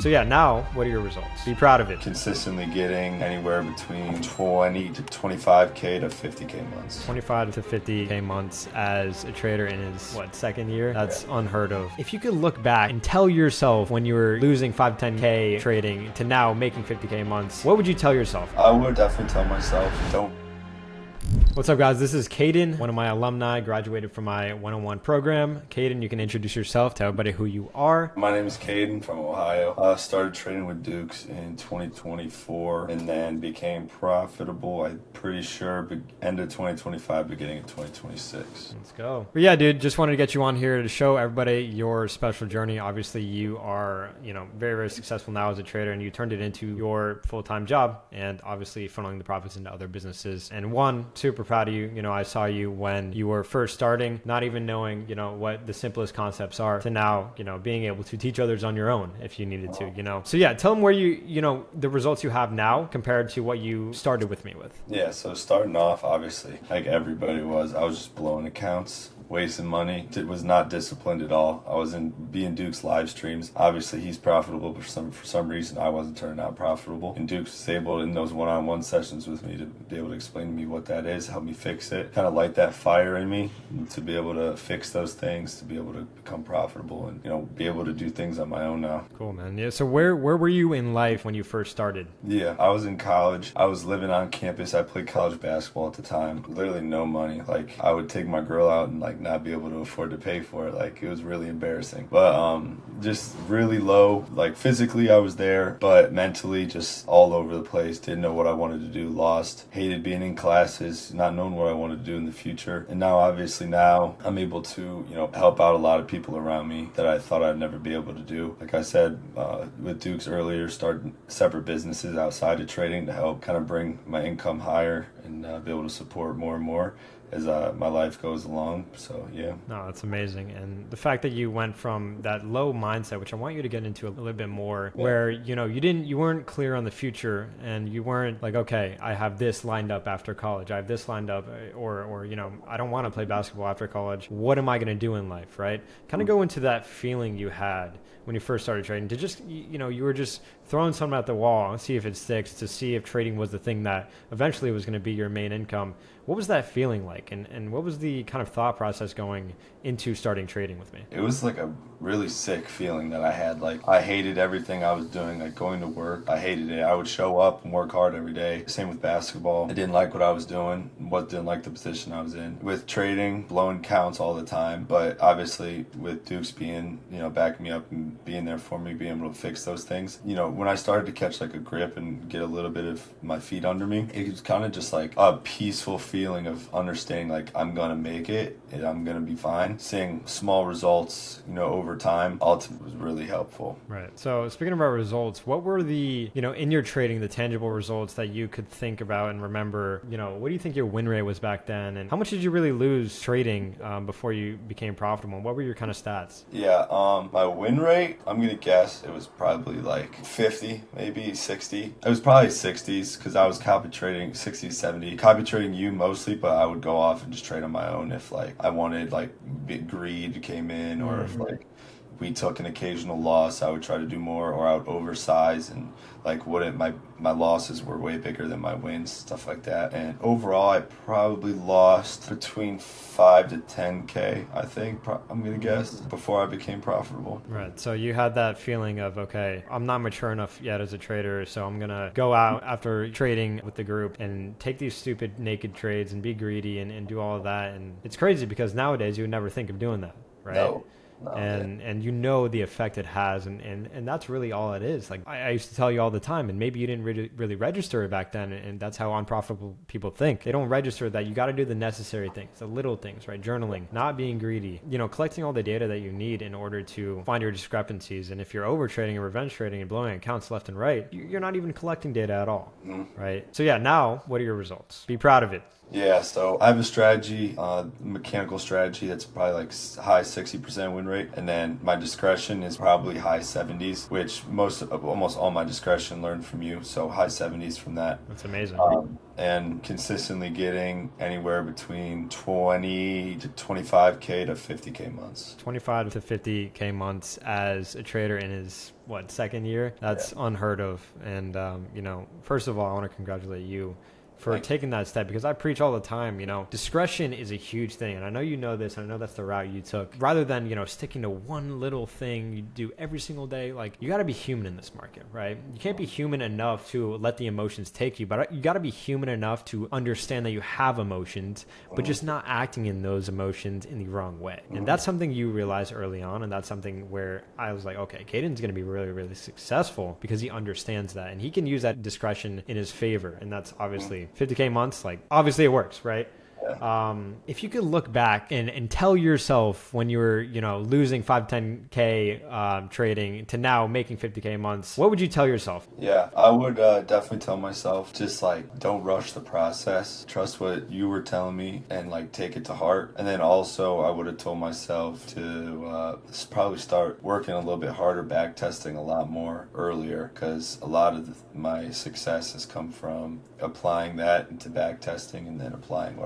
So yeah, now what are your results? Be proud of it. Consistently getting anywhere between 20 to 25K to 50K months. 25 to 50K months as a trader in his, second year? That's unheard of. If you could look back and tell yourself when you were losing 5 to 10K trading to now making 50K months, what would you tell yourself? I would definitely tell myself, don't. What's up, guys? This is Caden, one of my alumni, graduated from my 101 program. Caden, you can introduce yourself, tell everybody who you are. My name is Caden from Ohio. I started trading with Dukes in 2024 and then became profitable, I'm pretty sure, end of 2025, beginning of 2026. Let's go. But yeah, dude, just wanted to get you on here to show everybody your special journey. Obviously, you are, very, very successful now as a trader, and you turned it into your full-time job and obviously funneling the profits into other businesses. And one, super proud of you. I saw you when you were first starting, not even knowing, what the simplest concepts are, to now, being able to teach others on your own if you needed to, So yeah, tell them where the results you have now compared to what you started with me with. Yeah, so starting off, obviously, like everybody was, I was just blowing accounts, wasting money. It was not disciplined at all. I was in Duke's live streams. Obviously, he's profitable, but for some reason, I wasn't turning out profitable. And Duke's was able in those one-on-one sessions with me to be able to explain to me what that is, help me fix it, kind of light that fire in me to be able to fix those things, to be able to become profitable and, be able to do things on my own now. Cool, man. Yeah. So where were you in life when you first started? Yeah, I was in college. I was living on campus. I played college basketball at the time. Literally no money. Like, I would take my girl out and not be able to afford to pay for it. Like, it was really embarrassing. But just really low. Like, physically I was there, but mentally just all over the place. Didn't know what I wanted to do. Lost. Hated being in classes. Not knowing what I wanted to do in the future. And now, obviously, I'm able to, help out a lot of people around me that I thought I'd never be able to do. Like I said with Dukes earlier, start separate businesses outside of trading to help kind of bring my income higher and be able to support more and more as my life goes along. So yeah. No, that's amazing. And the fact that you went from that low mindset, which I want you to get into a little bit more, where you weren't clear on the future, and you weren't like, okay, I have this lined up after college, I have this lined up, or I don't want to play basketball after college, what am I going to do in life, right? Kind of go into that feeling you had when you first started trading, to just, you were just throwing something at the wall and see if it sticks, to see if trading was the thing that eventually was going to be your main income. What was that feeling like? And what was the kind of thought process going into starting trading with me? It was like a really sick feeling that I had. Like, I hated everything I was doing, like going to work. I hated it. I would show up and work hard every day. Same with basketball. I didn't like what I was doing, didn't like the position I was in. With trading, blowing counts all the time. But obviously with Dukes being, backing me up and being there for me, being able to fix those things. When I started to catch like a grip and get a little bit of my feet under me, it was kind of just like a peaceful feeling of understanding like I'm gonna make it and I'm gonna be fine. Seeing small results, over time, ultimately was really helpful. Right. So speaking about results, what were the, in your trading, the tangible results that you could think about and remember? What do you think your win rate was back then, and how much did you really lose trading before you became profitable? What were your kind of stats? Yeah, my win rate, I'm gonna guess it was probably like 50, maybe 60. It was probably 60s because I was copy trading 60, 70. Copy trading you mostly, but I would go off and just trade on my own if like I wanted like big greed came in, or if like we took an occasional loss, I would try to do more, or I would oversize and like my losses were way bigger than my wins, stuff like that. And overall, I probably lost between 5 to 10K, I think, I'm gonna guess, before I became profitable. Right. So you had that feeling of, okay, I'm not mature enough yet as a trader, so I'm gonna go out after trading with the group and take these stupid naked trades and be greedy and do all of that. And it's crazy because nowadays you would never think of doing that, right? No. And the effect it has, and that's really all it is. Like I used to tell you all the time, and maybe you didn't really register it back then, and that's how unprofitable people think. They don't register that you got to do the necessary things, the little things, right? Journaling, not being greedy, collecting all the data that you need in order to find your discrepancies. And if you're over trading and revenge trading and blowing accounts left and right, you're not even collecting data at all, right? So yeah, now what are your results? Be proud of it. Yeah, so I have a strategy, mechanical strategy that's probably like high 60% win rate, and then my discretion is probably high 70s, which almost all my discretion learned from you, so high 70s from that. That's amazing. And consistently getting anywhere between 20 to 25K to 50K months. 25 to 50K months as a trader in his second year. That's unheard of. And first of all, I want to congratulate you for taking that step, because I preach all the time, discretion is a huge thing. And I know you know this, and I know that's the route you took. Rather than, sticking to one little thing you do every single day, like, you got to be human in this market, right? You can't be human enough to let the emotions take you, but you got to be human enough to understand that you have emotions, but just not acting in those emotions in the wrong way. And that's something you realize early on, and that's something where I was like, okay, Caden's going to be really, really successful because he understands that, and he can use that discretion in his favor. And that's obviously 50K months, like, obviously it works, right? If you could look back and tell yourself when you were, losing 5-10K trading to now making 50K months, what would you tell yourself? Yeah, I would definitely tell myself, just like, don't rush the process. Trust what you were telling me and like take it to heart. And then also I would have told myself to probably start working a little bit harder, back testing a lot more earlier, because a lot of my success has come from applying that into back testing and then applying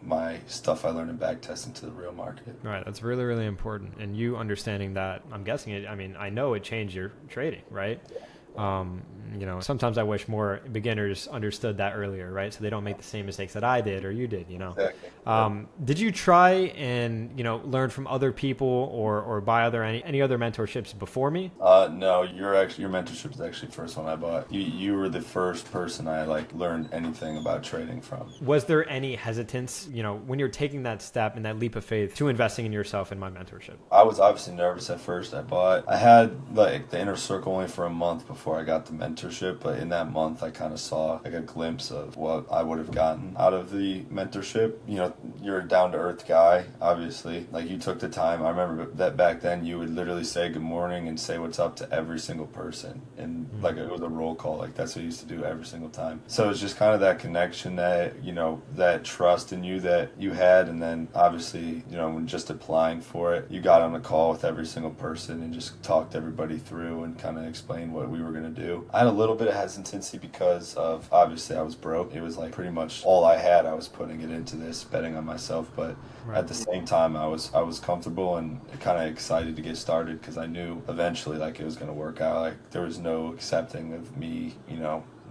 my stuff I learned in back testing to the real market. Right, that's really, really important. And you understanding that, I'm guessing it, I know it changed your trading, right? Sometimes I wish more beginners understood that earlier, right? So they don't make the same mistakes that I did or you did, Exactly. Did you try and, learn from other people or buy any other mentorships before me? No, your mentorship is actually the first one I bought. You were the first person I learned anything about trading from. Was there any hesitance, when you're taking that step and that leap of faith to investing in yourself in my mentorship? I was obviously nervous at first. I had the inner circle only for a month before I got the mentorship, but in that month I kind of saw like a glimpse of what I would have gotten out of the mentorship. You're a down to earth guy, obviously. Like, you took the time. I remember that back then you would literally say good morning and say what's up to every single person, and like it was a roll call. Like, that's what you used to do every single time. So it's just kind of that connection, that that trust in you that you had, and then obviously when just applying for it, you got on a call with every single person and just talked everybody through and kind of explained what we were going to do. I had a little bit of hesitancy because of, obviously, I was broke. It was like pretty much all I had. I was putting it into this, betting on myself, but at the same time I was comfortable and kind of excited to get started, because I knew eventually like it was going to work out. Like, there was no accepting of me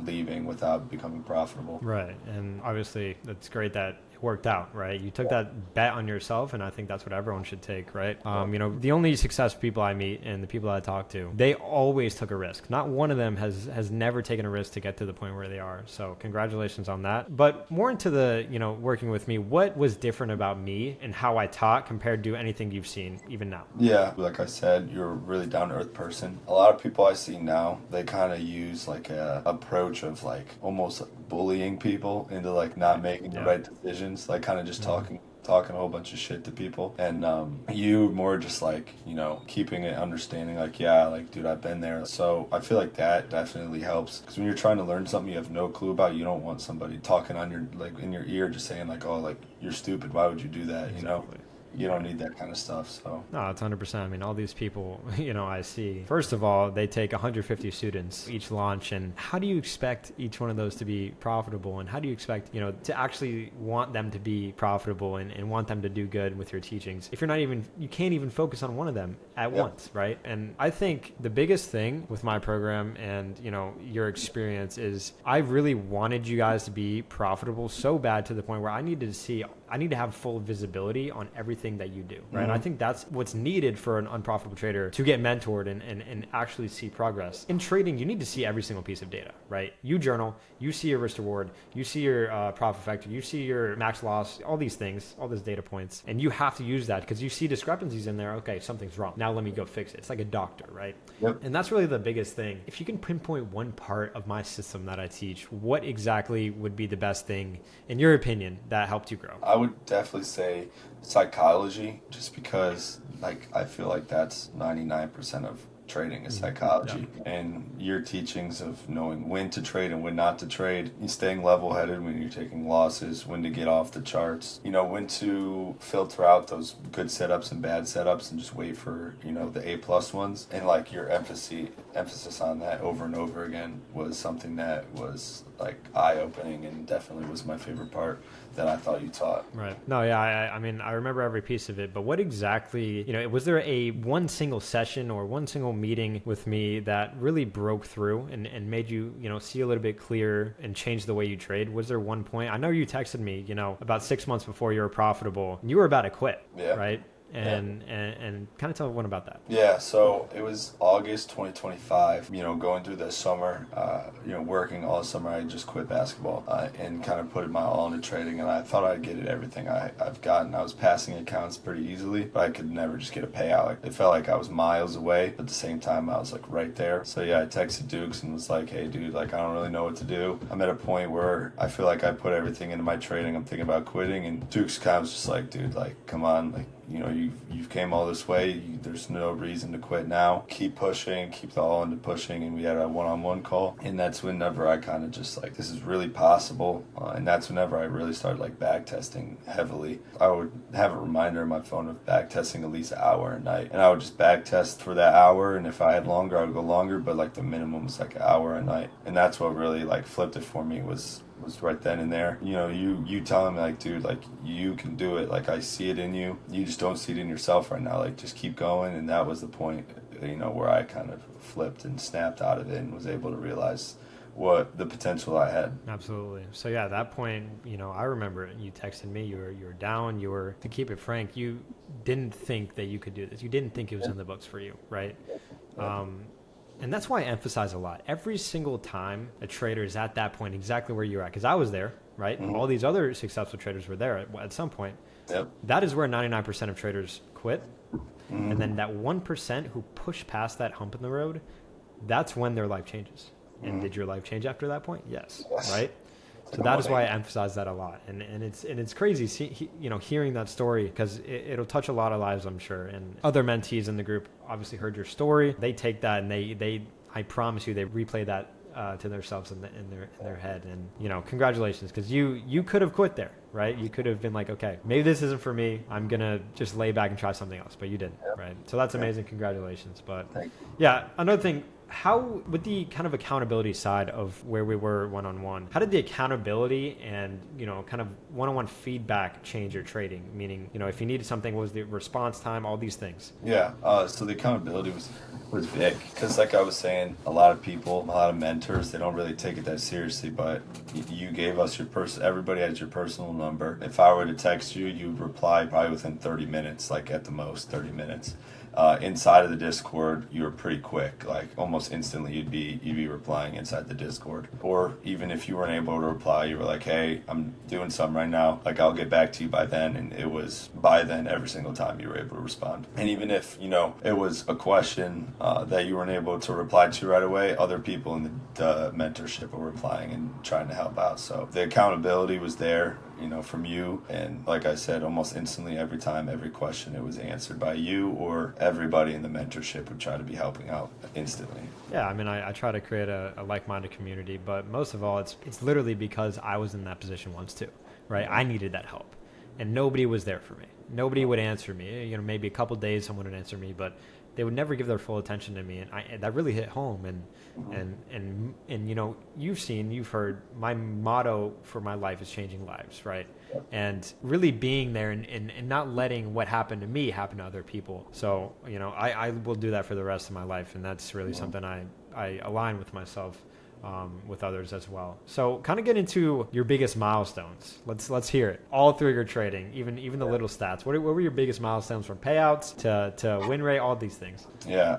leaving without becoming profitable. Right. And obviously that's great that it worked out, right? You took that bet on yourself, and I think that's what everyone should take, right? The only successful people I meet and the people I talk to, they always took a risk. Not one of them has never taken a risk to get to the point where they are. So congratulations on that. But more into the, working with me, what was different about me and how I taught compared to anything you've seen even now? Yeah, like I said, you're a really down to earth person. A lot of people I see now, they kind of use like a approach of like almost like bullying people into like not making the right decisions, like kind of just talking a whole bunch of shit to people. And you more just like, keeping it understanding, like, yeah, like, dude, I've been there. So I feel like that definitely helps, because when you're trying to learn something you have no clue about, you don't want somebody talking on your, like, in your ear, just saying like, oh, like, you're stupid, why would you do that? Exactly. You don't need that kind of stuff. So no, it's 100%. All these people, I see. First of all, they take 150 students each launch, and how do you expect each one of those to be profitable? And how do you expect, to actually want them to be profitable and want them to do good with your teachings if you can't even focus on one of them at once, right? And I think the biggest thing with my program and, your experience is I really wanted you guys to be profitable so bad, to the point where I need to have full visibility on everything that you do, right? And I think that's what's needed for an unprofitable trader to get mentored and actually see progress. In trading, you need to see every single piece of data, right? You journal, you see your risk reward, you see your profit factor, you see your max loss, all these things, all those data points, and you have to use that because you see discrepancies in there. Okay, something's wrong. Now let me go fix it. It's like a doctor, right? Yep. And that's really the biggest thing. If you can pinpoint one part of my system that I teach, what exactly would be the best thing, in your opinion, that helped you grow? I would definitely say psychology, just because like I feel like that's 99% of trading is psychology, and your teachings of knowing when to trade and when not to trade, and staying level-headed when you're taking losses, when to get off the charts, when to filter out those good setups and bad setups and just wait for, the A+ ones. And like your emphasis on that over and over again was something that was like eye-opening, and definitely was my favorite part that I thought you taught. Right. No, yeah, I mean, I remember every piece of it, but what exactly, was there one single session or one single meeting with me that really broke through and made you, see a little bit clearer and change the way you trade? Was there one point? I know you texted me, about 6 months before you were profitable, and you were about to quit, right? And kind of tell everyone about that. Yeah, so it was August 2025, going through the summer, working all summer. I just quit basketball and kind of put my all into trading, and I thought I'd get everything I've gotten. I was passing accounts pretty easily, but I could never just get a payout. Like, it felt like I was miles away, but at the same time, I was like right there. So yeah, I texted Dukes and was like, hey dude, like, I don't really know what to do. I'm at a point where I feel like I put everything into my trading. I'm thinking about quitting, and Dukes kind of was just like, dude, like, come on, like, you've came all this way. There's no reason to quit now. Keep pushing, keep the all into pushing. And we had a one-on-one call. And that's whenever I kind of just like, this is really possible. And that's whenever I really started like back testing heavily. I would have a reminder on my phone of back testing at least an hour a night. And I would just back test for that hour. And if I had longer, I would go longer. But like the minimum was like an hour a night. And that's what really like flipped it for me was right then and there. You telling me like, dude, like, you can do it. Like, I see it in you. You just don't see it in yourself right now. Like, just keep going. And that was the point, where I kind of flipped and snapped out of it and was able to realize what the potential I had. Absolutely. So yeah, at that point, I remember you texted me, you were down, to keep it frank, you didn't think that you could do this. You didn't think it was in the books for you, right? And that's why I emphasize a lot. Every single time a trader is at that point exactly where you're at, because I was there, right? Mm-hmm. All these other successful traders were there at some point. Yep. That is where 99% of traders quit. Mm-hmm. And then that 1% who push past that hump in the road, that's when their life changes. And mm-hmm. Did your life change after that point? Yes. Right? So that is why I emphasize that a lot, and it's crazy, hearing that story, because it'll touch a lot of lives, I'm sure. And other mentees in the group obviously heard your story. They take that and they I promise you, they replay that to themselves in their head. And congratulations, because you could have quit there, right? You could have been like, okay, maybe this isn't for me. I'm gonna just lay back and try something else, but you didn't, right? So that's amazing. Congratulations. But yeah, another thing. How, with the kind of accountability side of where we were one-on-one, how did the accountability and, kind of one-on-one feedback change your trading? Meaning, if you needed something, what was the response time, all these things? Yeah. So the accountability was big, because like I was saying, a lot of people, a lot of mentors, they don't really take it that seriously, but you gave us everybody has your personal number. If I were to text you, you would reply probably within 30 minutes, like at the most 30 minutes. Inside of the Discord, you were pretty quick, like almost instantly you'd be replying inside the Discord. Or even if you weren't able to reply, you were like, hey, I'm doing something right now, like I'll get back to you by then. And it was by then every single time you were able to respond. And even if it was a question that you weren't able to reply to right away, other people in the mentorship were replying and trying to help out. So the accountability was there, from you. And like I said, almost instantly every time, every question, it was answered by you, or everybody in the mentorship would try to be helping out instantly. Yeah, I mean, I try to create a like-minded community, but most of all, it's literally because I was in that position once too, right? I needed that help, and nobody was there for me. Nobody would answer me. Maybe a couple days someone would answer me, but they would never give their full attention to me, and that really hit home. And you've heard my motto for my life is changing lives, right? And really being there and not letting what happened to me happen to other people. So I will do that for the rest of my life, and that's really something I align with myself. With others as well. So kind of get into your biggest milestones. Let's hear it. All through your trading, even the little stats. What were your biggest milestones, from payouts to win rate, all these things? Yeah,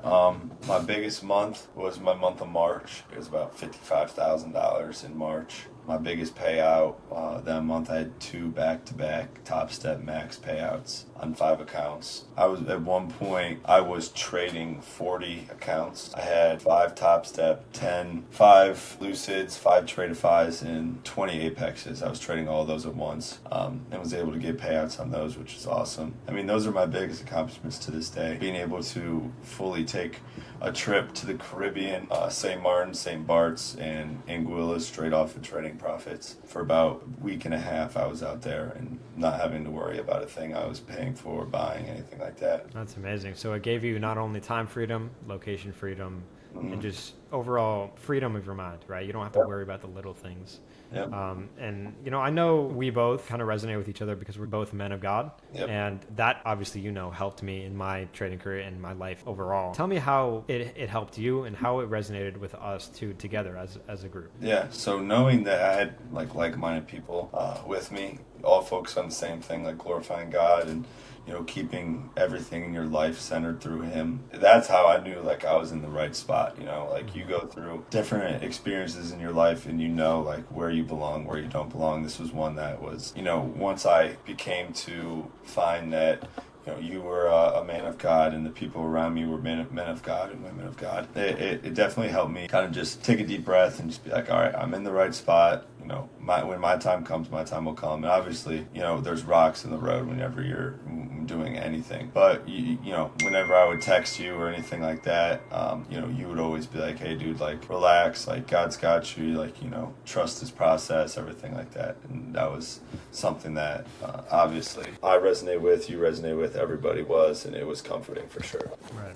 my biggest month was my month of March. It was about $55,000 in March. My biggest payout that month, I had 2 back-to-back Top Step Max payouts on 5 accounts. At one point, I was trading 40 accounts. I had 5 Top Step, 5 Lucids, 5 Tradeifys, and 20 Apexes. I was trading all those at once, and was able to get payouts on those, which is awesome. I mean, those are my biggest accomplishments to this day. Being able to fully take a trip to the Caribbean, St. Martin, St. Bart's, and Anguilla straight off of trading profits. For about a week and a half, I was out there and not having to worry about a thing I was paying for, buying, anything like that. That's amazing. So it gave you not only time freedom, location freedom, and just overall freedom of your mind, right? You don't have to worry about the little things. Yep. And, I know we both kind of resonate with each other because we're both men of God. Yep. And that obviously, helped me in my trading career and my life overall. Tell me how it helped you and how it resonated with us two together as a group. Yeah, so knowing that I had like-minded people with me, all focused on the same thing, like glorifying God and keeping everything in your life centered through Him. That's how I knew like I was in the right spot. Like you go through different experiences in your life and like where you belong, where you don't belong. This was one that was, once I became to find that you were a man of God and the people around me were men of God and women of God. It definitely helped me kind of just take a deep breath and just be like, all right, I'm in the right spot. When my time comes, my time will come. And obviously, there's rocks in the road whenever you're doing anything. But, whenever I would text you or anything like that, you would always be like, hey, dude, like, relax. Like, God's got you. Like, trust His process, everything like that. And that was something that, obviously, I resonate with, you resonate with, everybody was, and it was comforting for sure.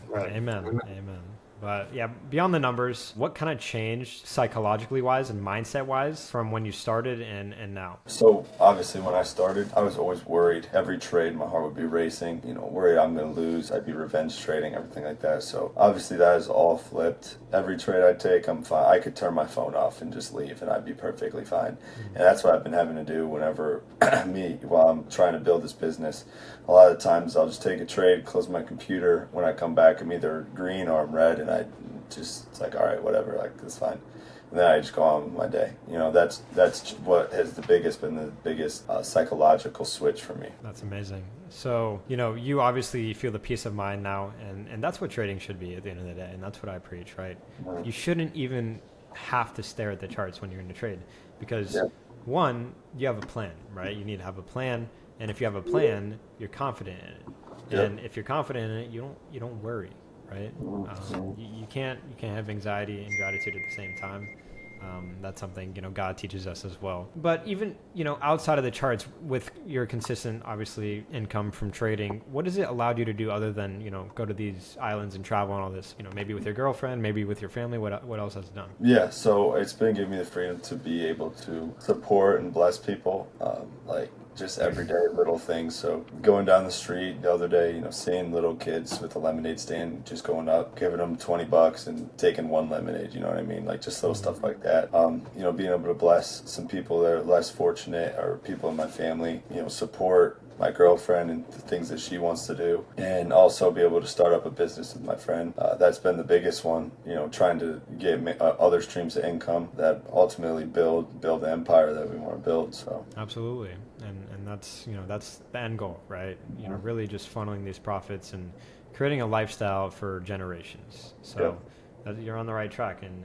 Right. Amen. Amen. But yeah, beyond the numbers, what kind of changed psychologically wise and mindset wise from when you started and now? So obviously when I started, I was always worried. Every trade, my heart would be racing, worried I'm going to lose. I'd be revenge trading, everything like that. So obviously that is all flipped. Every trade I take, I'm fine. I could turn my phone off and just leave and I'd be perfectly fine. And that's what I've been having to do whenever while I'm trying to build this business. A lot of times I'll just take a trade, close my computer. When I come back, I'm either green or I'm red, and it's like, all right, whatever, like, that's fine. And then I just go on with my day. That's what has been the biggest psychological switch for me. That's amazing. So, you obviously feel the peace of mind now, and that's what trading should be at the end of the day, and that's what I preach, right? Mm-hmm. You shouldn't even have to stare at the charts when you're in a trade because, one, you have a plan, right? You need to have a plan. And if you have a plan, you're confident in it. Yep. And if you're confident in it, you don't worry, right? You can't have anxiety and gratitude at the same time. That's something God teaches us as well. But even outside of the charts, with your consistent, obviously, income from trading, what has it allowed you to do other than go to these islands and travel and all this? Maybe with your girlfriend, maybe with your family. What else has it done? Yeah, so it's been giving me the freedom to be able to support and bless people, like just everyday little things. So going down the street the other day, seeing little kids with a lemonade stand, just going up, giving them $20 and taking one lemonade, you know what I mean? Like just little stuff like that. Being able to bless some people that are less fortunate or people in my family, support my girlfriend and the things that she wants to do, and also be able to start up a business with my friend. That's been the biggest one, trying to get other streams of income that ultimately build the empire that we want to build. So absolutely. And that's that's the end goal, right? Really just funneling these profits and creating a lifestyle for generations. So you're on the right track, and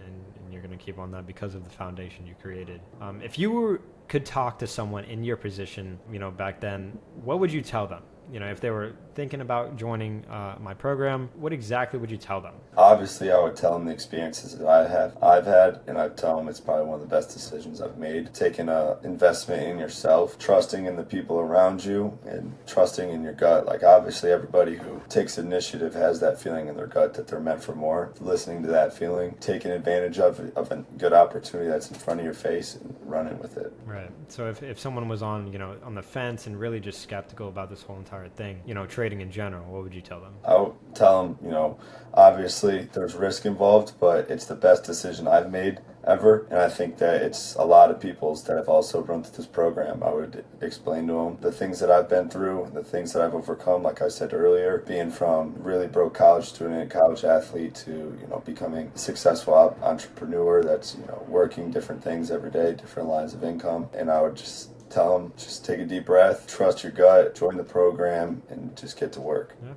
you're going to keep on that because of the foundation you created. If you could talk to someone in your position, back then, what would you tell them? If they were thinking about joining my program, what exactly would you tell them? Obviously, I would tell them the experiences that I've had, and I'd tell them it's probably one of the best decisions I've made. Taking an investment in yourself, trusting in the people around you, and trusting in your gut. Like, obviously, everybody who takes initiative has that feeling in their gut that they're meant for more. Listening to that feeling, taking advantage of a good opportunity that's in front of your face, and running with it. Right. So if someone was on the fence and really just skeptical about this whole entire thing, trading in general, what would you tell them? I would tell them, obviously there's risk involved, but it's the best decision I've made ever. And I think that it's a lot of people's that have also run through this program. I would explain to them the things that I've been through, the things that I've overcome, like I said earlier, being from really broke college student and college athlete to, becoming a successful entrepreneur that's, working different things every day, different lines of income. And I would just tell them, just take a deep breath, trust your gut, join the program, and just get to work. Yeah,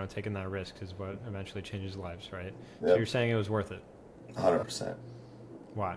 and taking that risk is what eventually changes lives, right? Yep. So you're saying it was worth it? 100%. Why?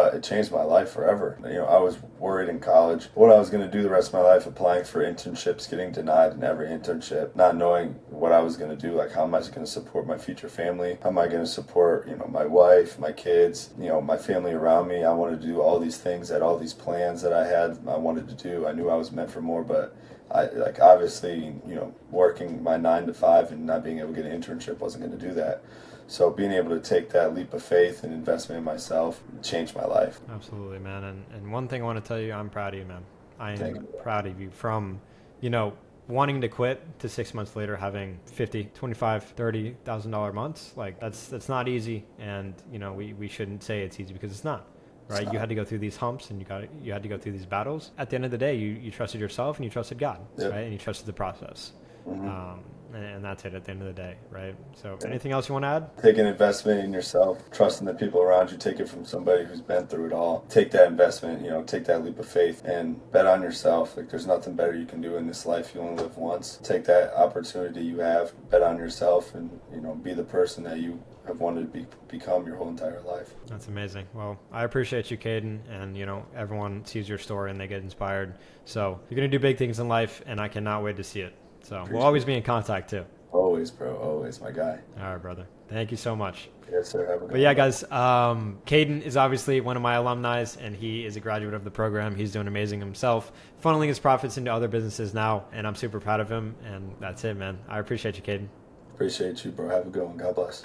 it changed my life forever. You know, I was worried in college what I was going to do the rest of my life, applying for internships, getting denied in every internship, not knowing what I was going to do. Like, how am I going to support my future family? How am I going to support, you know, my wife, my kids, you know, my family around me? I wanted to do all these things, that all these plans that I had, I wanted to do. I knew I was meant for more, but I, like, obviously, you know, working my 9 to 5 and not being able to get an internship wasn't going to do that. So being able to take that leap of faith and investment in myself changed my life. Absolutely, man. And one thing I want to tell you, I'm proud of you, man. I Thank am you. proud of you from, you know, wanting to quit to 6 months later having 50, 25, 30,000 dollar months. Like, that's not easy. And, you know, we shouldn't say it's easy, because it's not. Right? You had to go through these humps, and you had to go through these battles. At the end of the day, you trusted yourself and you trusted God, Yep. right? And you trusted the process. Mm-hmm. And that's it at the end of the day, right? So anything else you want to add? Take an investment in yourself, trusting the people around you. Take it from somebody who's been through it all. Take that investment, you know, take that leap of faith and bet on yourself. Like, there's nothing better you can do in this life. You only live once. Take that opportunity you have, bet on yourself, and, you know, be the person that you have wanted to become your whole entire life. That's amazing. Well, I appreciate you, Caden, and, you know, everyone sees your story and they get inspired. So you're going to do big things in life, and I cannot wait to see it. So we'll always be in contact too. Always, bro. Always, my guy. All right, brother. Thank you so much. Yes, sir. Have a good But yeah, one. guys, Caden is obviously one of my alumni, and he is a graduate of the program. He's doing amazing himself, funneling his profits into other businesses now, and I'm super proud of him. And that's it, man. I appreciate you, Caden. Appreciate you, bro. Have a good one. God bless.